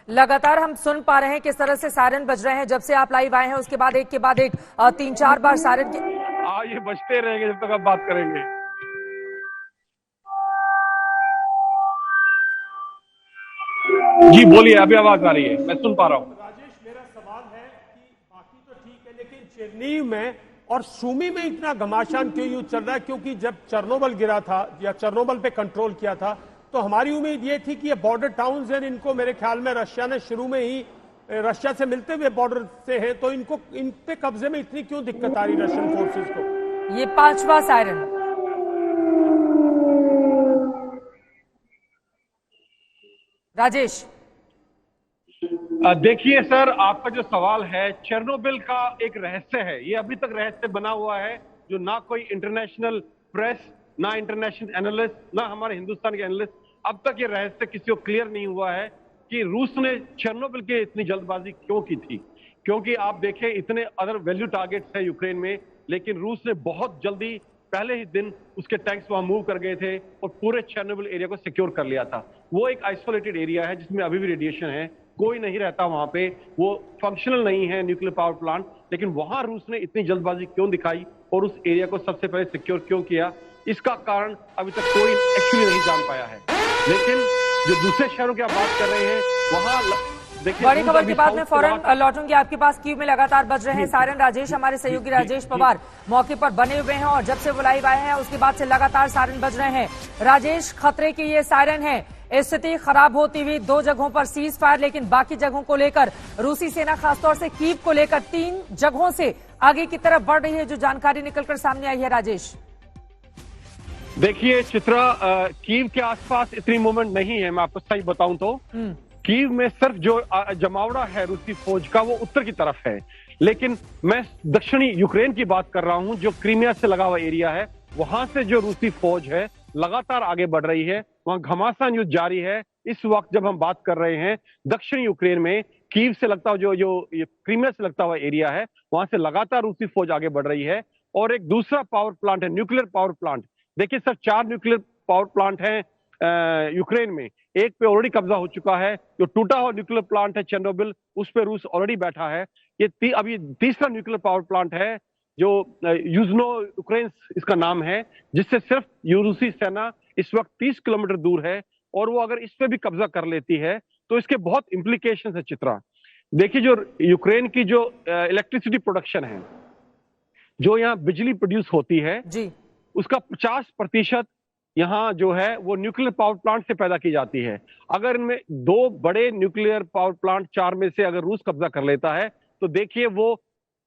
लगातार हम सुन पा रहे हैं किस तरह से सायरन बज रहे हैं जब से आप लाइव आए हैं, उसके बाद एक के बाद एक 3-4 बार सायरन के ये बजते रहेंगे जब तक आप बात करेंगे। जी बोलिए, अभी आवाज आ रही है, मैं सुन पा रहा हूँ। राजेश, मेरा सवाल है कि बाकी तो ठीक है, लेकिन चेन्नई में और सूमी में इतना घमासान क्यों युद्ध चल रहा है? क्योंकि जब चेरनोबिल गिरा था या चेरनोबिल पे कंट्रोल किया था तो हमारी उम्मीद ये थी कि ये बॉर्डर टाउन्स हैं, इनको मेरे ख्याल में रशिया ने शुरू में ही रशिया से मिलते हुए बॉर्डर से हैं, तो इनको इन पे कब्जे में इतनी क्यों दिक्कत आ रही रशियन फोर्सेस को? ये 5वां सायरन। राजेश, देखिए सर, आपका जो सवाल है चेरनोबिल का एक रहस्य है, ये अभी तक रहस्य बना हुआ है, जो ना कोई इंटरनेशनल प्रेस, ना इंटरनेशनल एनालिस्ट, ना हमारे हिंदुस्तान के एनालिस्ट, अब तक ये रहस्य किसी को क्लियर नहीं हुआ है कि रूस ने चेरनोबिल की इतनी जल्दबाजी क्यों की थी। क्योंकि आप देखें, इतने अदर वैल्यू टारगेट्स हैं यूक्रेन में, लेकिन रूस ने बहुत जल्दी पहले ही दिन उसके टैंक्स वहां मूव कर गए थे और पूरे चेरनोबिल एरिया को सिक्योर कर लिया था। वो एक आइसोलेटेड एरिया है जिसमें अभी भी रेडिएशन है, कोई नहीं रहता वहां पे, वो फंक्शनल नहीं है न्यूक्लियर पावर प्लांट, लेकिन वहां रूस ने इतनी जल्दबाजी क्यों दिखाई और उस एरिया को सबसे पहले सिक्योर क्यों किया, इसका कारण अभी तक कोई एक्चुअली नहीं जान पाया है। लेकिन जो दूसरे शहरों की आप बात कर रहे हैं वहां बड़ी खबर के बाद में फौरन लौटूंगी आपके पास। कीव में लगातार बज रहे हैं सायरन। राजेश, हमारे सहयोगी राजेश पवार मौके पर बने हुए हैं और जब से वो लाइव आए हैं उसके बाद से लगातार सायरन बज रहे हैं। राजेश, खतरे की ये सायरन है, स्थिति खराब होती हुई 2 जगहों पर सीज फायर, लेकिन बाकी जगहों को लेकर रूसी सेना खासतौर से कीव को लेकर 3 जगहों से आगे की तरफ बढ़ रही है, जो जानकारी निकलकर सामने आई है। राजेश, देखिए चित्रा, कीव के आसपास इतनी मूवमेंट नहीं है, मैं आपको सही बताऊं तो। कीव में सिर्फ जो जमावड़ा है रूसी फौज का वो उत्तर की तरफ है, लेकिन मैं दक्षिणी यूक्रेन की बात कर रहा हूं, जो क्रीमिया से लगा हुआ एरिया है, वहां से जो रूसी फौज है लगातार आगे बढ़ रही है, वहां घमासान युद्ध जारी है। इस वक्त जब हम बात कर रहे हैं दक्षिणी यूक्रेन में कीव से लगता हुआ जो क्रीमिया से लगता हुआ एरिया है, वहां से लगातार रूसी फौज आगे बढ़ रही है। और एक दूसरा पावर प्लांट है, न्यूक्लियर पावर प्लांट। देखिए सर, 4 न्यूक्लियर पावर प्लांट हैं यूक्रेन में। एक पे ऑलरेडी कब्जा हो चुका है, जो टूटा हुआ न्यूक्लियर प्लांट है चेरनोबिल, उस पे रूस ऑलरेडी बैठा है। ये अभी तीसरा न्यूक्लियर पावर प्लांट है जो यूजनो यूक्रेन इसका नाम है, जिससे सिर्फ रूसी सेना इस वक्त 30 किलोमीटर दूर है, और वो अगर इस पे भी कब्जा कर लेती है तो इसके बहुत इंप्लीकेशंस है। चित्रा, देखिए जो यूक्रेन की जो इलेक्ट्रिसिटी प्रोडक्शन है, जो यहाँ बिजली प्रोड्यूस होती है जी, उसका 50% यहाँ जो है वो न्यूक्लियर पावर प्लांट से पैदा की जाती है। अगर इनमें 2 बड़े न्यूक्लियर पावर प्लांट 4 में से अगर रूस कब्जा कर लेता है तो देखिए वो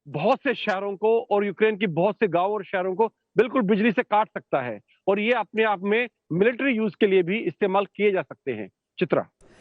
बहुत से शहरों को और यूक्रेन की बहुत से गांव और शहरों को बिल्कुल बिजली से काट सकता है, और ये अपने आप में मिलिट्री यूज के लिए भी इस्तेमाल किए जा सकते हैं। चित्रा।